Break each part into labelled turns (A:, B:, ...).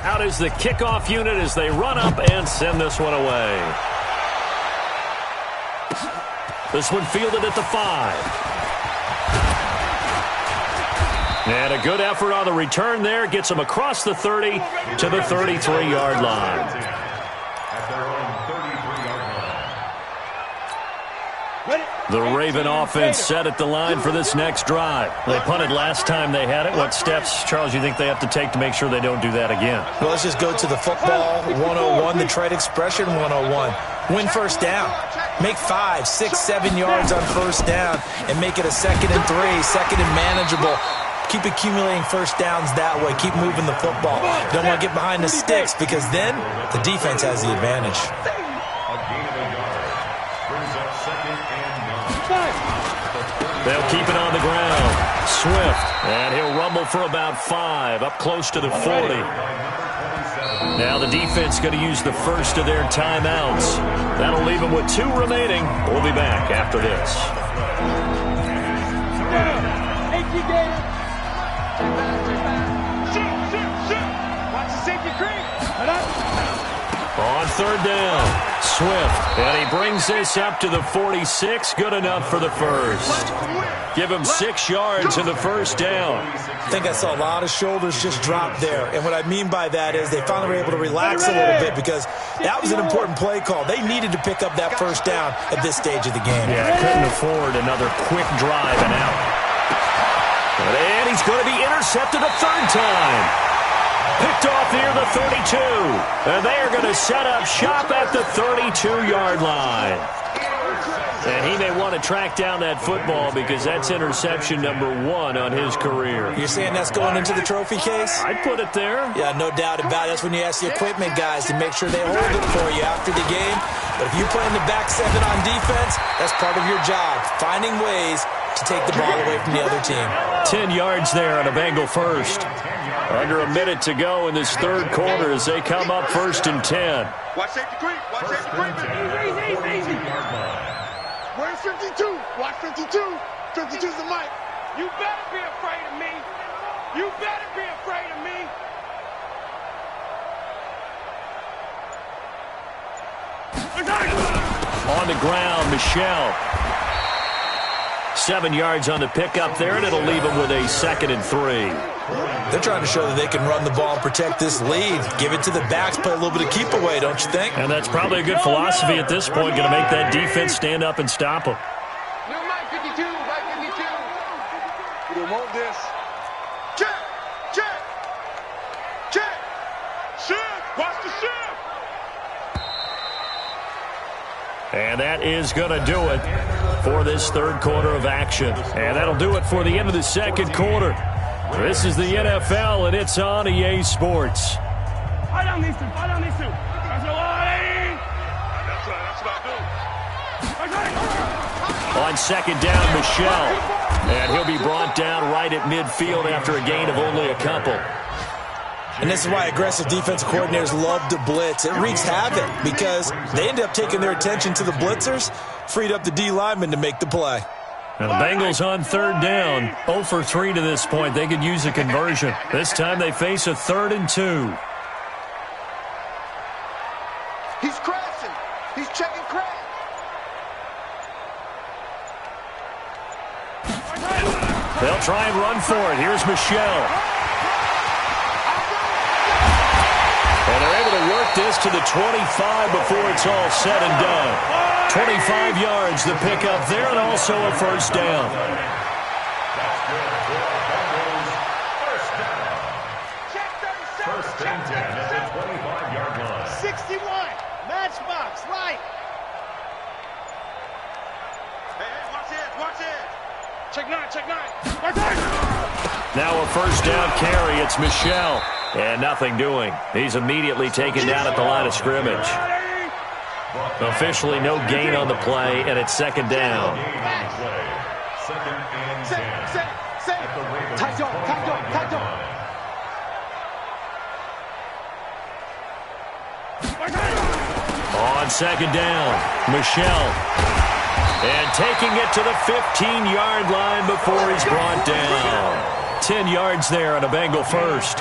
A: Out is the kickoff unit as they run up and send this one away. This one fielded at the 5. And a good effort on the return there. Gets them across the 30 to the 33-yard line. The Raven offense set at the line for this next drive. They punted last time they had it. What steps, Charles, you think they have to take to make sure they don't do that again?
B: Well, let's just go to the football 101, the trade expression 101. Win first down. Make 5, 6, 7 yards on first down and make it a 2nd and 3, 2nd and manageable. Keep accumulating first downs that way. Keep moving the football. Don't want to get behind the sticks because then the defense has the advantage.
A: They'll keep it on the ground. Swift, and he'll rumble for about 5, up close to the 40. Now the defense going to use the first of their timeouts. That'll leave them with 2 remaining. We'll be back after this.
C: Watch the safety creep.
A: On third down, Swift, and he brings this up to the 46. Good enough for the first. Give him 6 yards in the first down.
B: I think I saw a lot of shoulders just drop there. And what I mean by that is they finally were able to relax a little bit because that was an important play call. They needed to pick up that first down at this stage of the game.
A: Yeah, couldn't afford another quick drive and out. And he's going to be intercepted a 3rd time. Picked off near the 32. And they are going to set up shop at the 32-yard line. And he may want to track down that football because that's interception number 1 on his career.
B: You're saying that's going into the trophy case?
A: I'd put it there.
B: Yeah, no doubt about it. That's when you ask the equipment guys to make sure they hold it for you after the game. But if you play in the back 7 on defense, that's part of your job, finding ways to take the ball away from the other team.
A: 10 yards there on a Bengal first. Under a minute to go in this 3rd quarter as they come up 1st and 10.
C: Watch safety creep. Watch safety creep. Easy. Where's 52? Watch 52. 52's the mic. You better be afraid of me. You better be afraid of me.
A: On the ground, Michelle. 7 yards on the pickup there, and it'll leave them with a 2nd and 3.
B: They're trying to show that they can run the ball and protect this lead. Give it to the backs, play a little bit of keep away, don't you think?
A: And that's probably a good philosophy at this point, going to make that defense stand up and stop them.
C: New Mike 52, Mike 52. You don't want this. Check. Shift. Watch the shift.
A: And that is going to do it for this 3rd quarter of action. And that'll do it for the end of the 2nd quarter. This is the NFL, and it's on EA Sports.
C: Fight down these two. That's what I do.
A: On 2nd down, Michelle. And he'll be brought down right at midfield after a gain of only a couple.
B: And this is why aggressive defensive coordinators love to blitz. It wreaks havoc because they end up taking their attention to the blitzers, freed up the D lineman to make the play.
A: Now the Bengals on 3rd down, 0 for 3 to this point. They could use a conversion. This time they face a 3rd and 2.
C: He's crashing. He's checking crash.
A: They'll try and run for it. Here's Michelle. And they're able to work this to the 25 before it's all said and done. 25 yards the pickup there, and also a 1st down.
C: Check 37. Check 37. 61. Matchbox, right. Hey, watch it. Check 9.
A: Now a 1st down carry. It's Michelle. And nothing doing. He's immediately taken down at the line of scrimmage. Officially no gain on the play, and it's 2nd down.
C: Tight zone.
A: On 2nd down, Michelle. And taking it to the 15-yard line before he's brought down. 10 yards there on a Bengal first.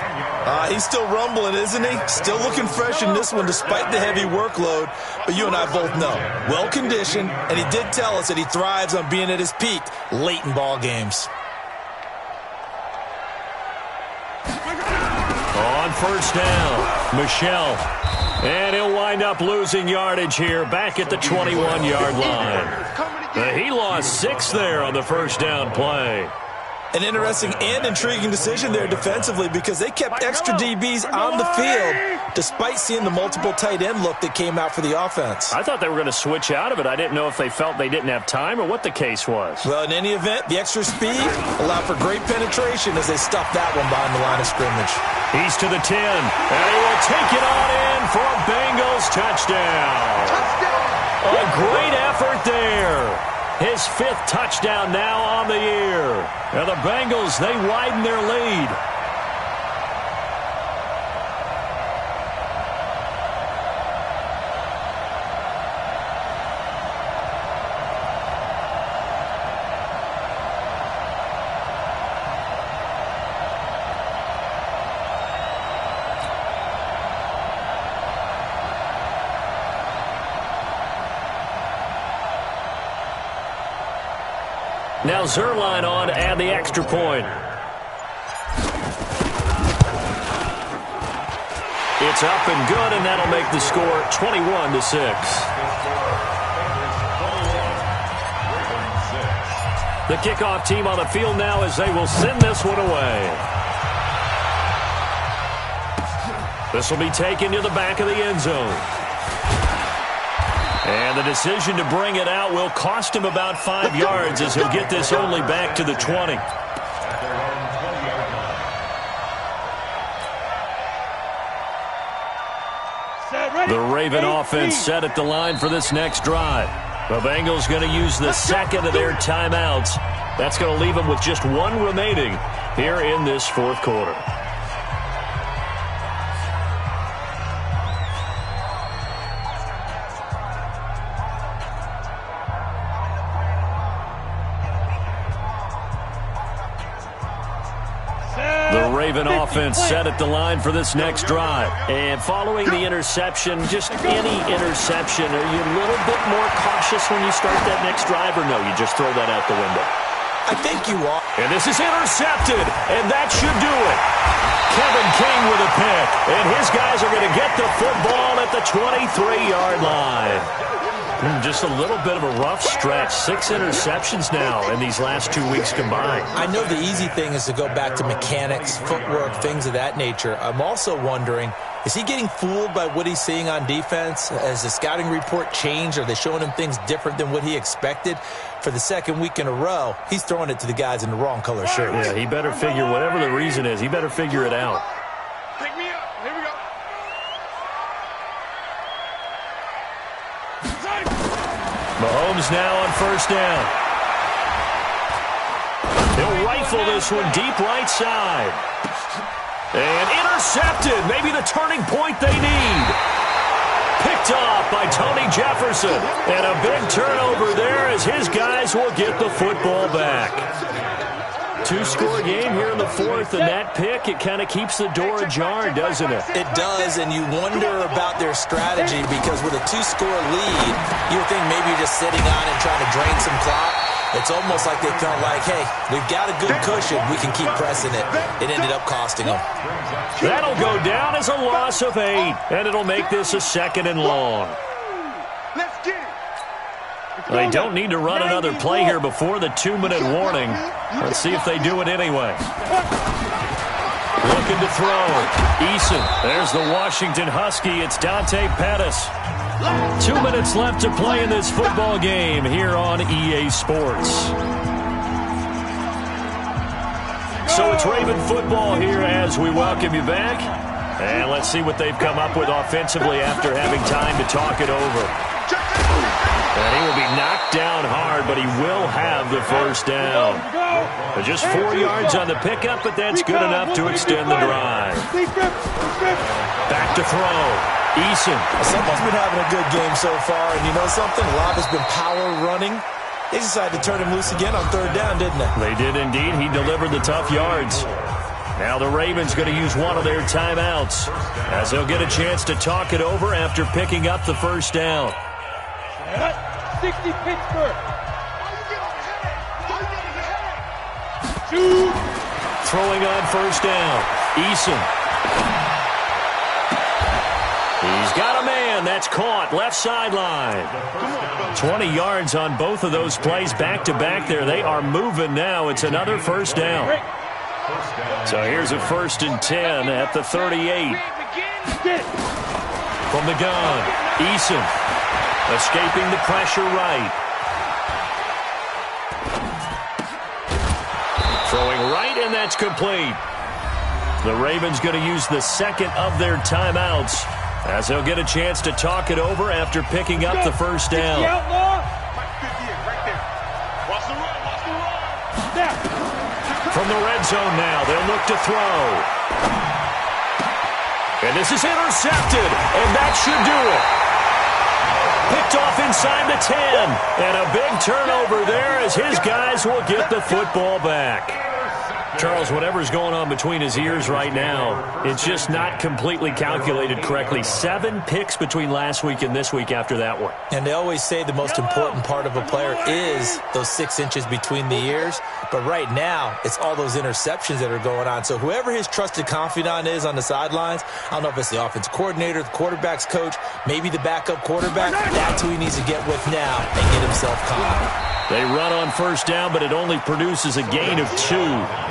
B: He's still rumbling, isn't he? Still looking fresh in this one despite the heavy workload. But you and I both know, well-conditioned, and he did tell us that he thrives on being at his peak late in ball games.
A: On first down, Michelle. And he'll wind up losing yardage here back at the 21-yard line. He lost 6 there on the first down play.
B: An interesting and intriguing decision there defensively because they kept extra DBs on the field despite seeing the multiple tight end look that came out for the offense.
A: I thought they were going to switch out of it. I didn't know if they felt they didn't have time or what the case was.
B: Well, in any event, the extra speed allowed for great penetration as they stuffed that one behind the line of scrimmage.
A: He's to the 10, and he will take it on in for a Bengals touchdown. A great effort there. His 5th touchdown now on the year. And the Bengals, they widen their lead. Now Zerline on to add the extra point. It's up and good, and that'll make the score 21-6. The kickoff team on the field now as they will send this one away. This will be taken to the back of the end zone. And the decision to bring it out will cost him about 5 yards as he'll get this only back to the 20. The Raven offense set at the line for this next drive. The Bengals going to use the second of their timeouts. That's going to leave them with just 1 remaining here in this 4th quarter. Raven offense set at the line for this next drive. And following the interception, just any interception, are you a little bit more cautious when you start that next drive, or no, you just throw that out the window?
B: I think you are.
A: And this is intercepted, and that should do it. Kevin King with a pick, and his guys are going to get the football at the 23-yard line. Just a little bit of a rough stretch. 6 interceptions now in these last 2 weeks combined.
B: I know the easy thing is to go back to mechanics, footwork, things of that nature. I'm also wondering, is he getting fooled by what he's seeing on defense? Has the scouting report changed? Are they showing him things different than what he expected? For the 2nd week in a row, he's throwing it to the guys in the wrong color shirts.
A: Yeah, he better figure, whatever the reason is, he better figure it out.
C: Pick me up. Here we go.
A: Mahomes now on first down. He'll rifle this one deep right side. And intercepted. Maybe the turning point they need. Picked off by Tony Jefferson. And a big turnover there as his guys will get the football back. 2-score game here in the 4th, and that pick, it kind of keeps the door ajar, doesn't it?
B: It does, and you wonder about their strategy because with a 2-score lead, you would think maybe you're just sitting on and trying to drain some clock. It's almost like they felt like, hey, we've got a good cushion. We can keep pressing it. It ended up costing them.
A: That'll go down as a loss of 8, and it'll make this a 2nd and long.
C: Let's get it.
A: They don't need to run another play here before the 2-minute warning. Let's see if they do it anyway. Looking to throw. Eason. There's the Washington Husky. It's Dante Pettis. 2 minutes left to play in this football game here on EA Sports. So it's Raven football here as we welcome you back. And let's see what they've come up with offensively after having time to talk it over. And he will be knocked down hard, but he will have the first down. Just 4 yards on the pickup, but that's good enough to extend the drive. Back to throw. Eason.
B: Someone's been having a good game so far, and you know something? A lot has been power running. They decided to turn him loose again on third down, didn't they?
A: They did indeed. He delivered the tough yards. Now the Ravens going to use one of their timeouts as they'll get a chance to talk it over after picking up the first down.
C: 60 Pittsburgh. Shoot.
A: Throwing on first down. Eason. He's got a man. That's caught. Left sideline. 20 yards on both of those plays back-to-back there. They are moving now. It's another first down. So here's a 1st and 10 at the 38. From the gun, Eason escaping the pressure right. Throwing right, and that's complete. The Ravens going to use the second of their timeouts as they'll get a chance to talk it over after picking up the first down. From the red zone now, they'll look to throw. And this is intercepted, and that should do it. Picked off inside the 10, and a big turnover there as his guys will get the football back. Charles, whatever's going on between his ears right now, it's just not completely calculated correctly. 7 picks between last week and this week after that one.
B: And they always say the most important part of a player is those 6 inches between the ears. But right now, it's all those interceptions that are going on. So whoever his trusted confidant is on the sidelines, I don't know if it's the offensive coordinator, the quarterback's coach, maybe the backup quarterback, that's who he needs to get with now and get himself calm.
A: They run on first down, but it only produces a gain of 2.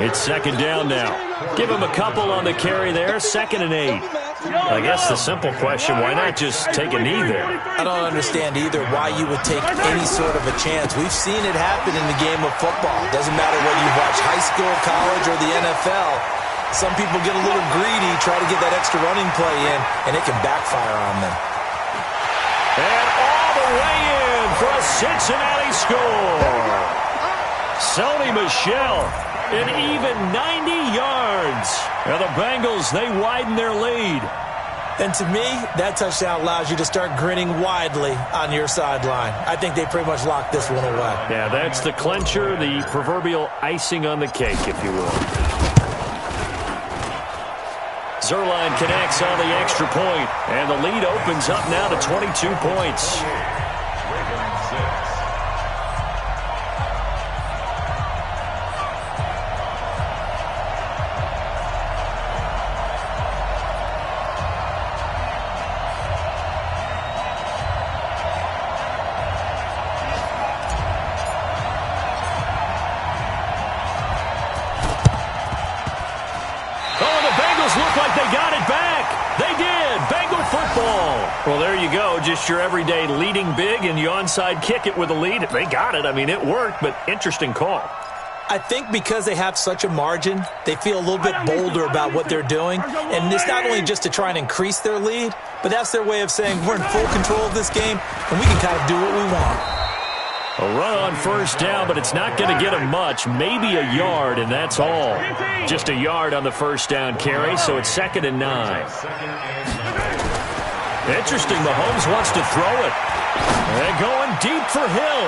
A: It's second down now. Give him a couple on the carry there, 2nd and 8. I guess the simple question, why not just take a knee there?
B: I don't understand either why you would take any sort of a chance. We've seen it happen in the game of football. Doesn't matter whether you watch high school, college, or the NFL. Some people get a little greedy, try to get that extra running play in, and it can backfire on them.
A: And all the way in for a Cincinnati score. Sony Michel, an even 90 yards. And the Bengals, they widen their lead.
B: And to me, that touchdown allows you to start grinning widely on your sideline. I think they pretty much locked this one away.
A: Yeah, that's the clincher, the proverbial icing on the cake, if you will. Zerline connects on the extra point, and the lead opens up now to 22 points. Look like they got it back. They did. Bengal football. Well, there you go. Just your everyday leading big, and you onside kick it with a lead. They got it. I mean, it worked, but interesting call.
B: I think because they have such a margin, they feel a little bit bolder about what they're doing. And it's not only just to try and increase their lead, but that's their way of saying we're in full control of this game, and we can kind of do what we want.
A: A run on first down, but it's not going to get him much. Maybe a yard, and that's all. Just a yard on the first down carry, so it's 2nd and 9. Interesting, Mahomes wants to throw it. They're going deep for Hill.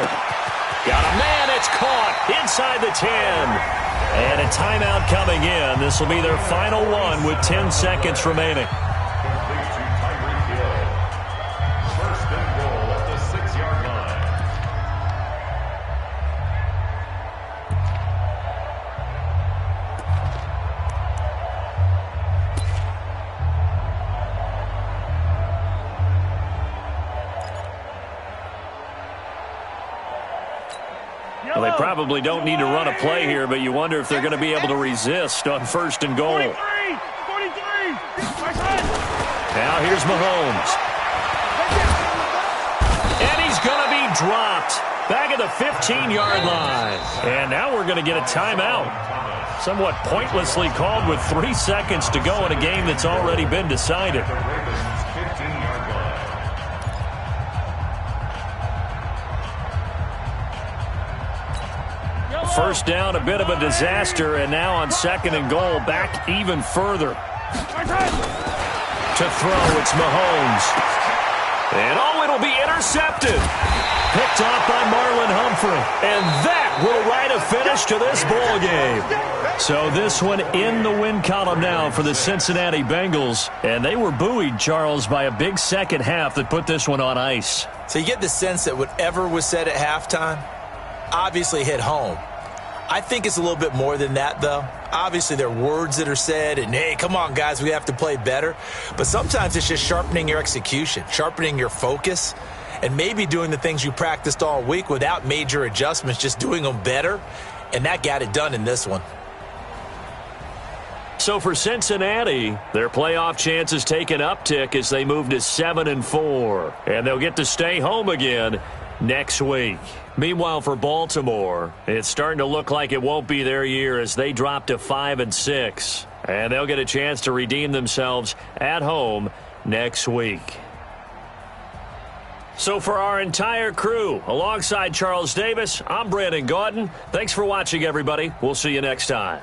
A: Got a man, it's caught inside the 10. And a timeout coming in. This will be their final one with 10 seconds remaining. Well, they probably don't need to run a play here, but you wonder if they're going to be able to resist on 1st and goal.
C: 43!
A: Now here's Mahomes. And he's going to be dropped back at the 15-yard line. And now we're going to get a timeout. Somewhat pointlessly called with 3 seconds to go in a game that's already been decided. First down, a bit of a disaster, and now on 2nd and goal, back even further. To throw, it's Mahomes. And oh, it'll be intercepted. Picked off by Marlon Humphrey. And that will write a finish to this ball game. So this one in the win column now for the Cincinnati Bengals. And they were buoyed, Charles, by a big second half that put this one on ice.
B: So you get the sense that whatever was said at halftime obviously hit home. I think it's a little bit more than that, though. Obviously, there are words that are said, and, hey, come on, guys, we have to play better. But sometimes it's just sharpening your execution, sharpening your focus, and maybe doing the things you practiced all week without major adjustments, just doing them better. And that got it done in this one.
A: So for Cincinnati, their playoff chances take an uptick as they move to 7-4. And they'll get to stay home again next week. Meanwhile, for Baltimore, it's starting to look like it won't be their year as they drop to 5-6. And they'll get a chance to redeem themselves at home next week. So for our entire crew, alongside Charles Davis, I'm Brandon Gaudin. Thanks for watching, everybody. We'll see you next time.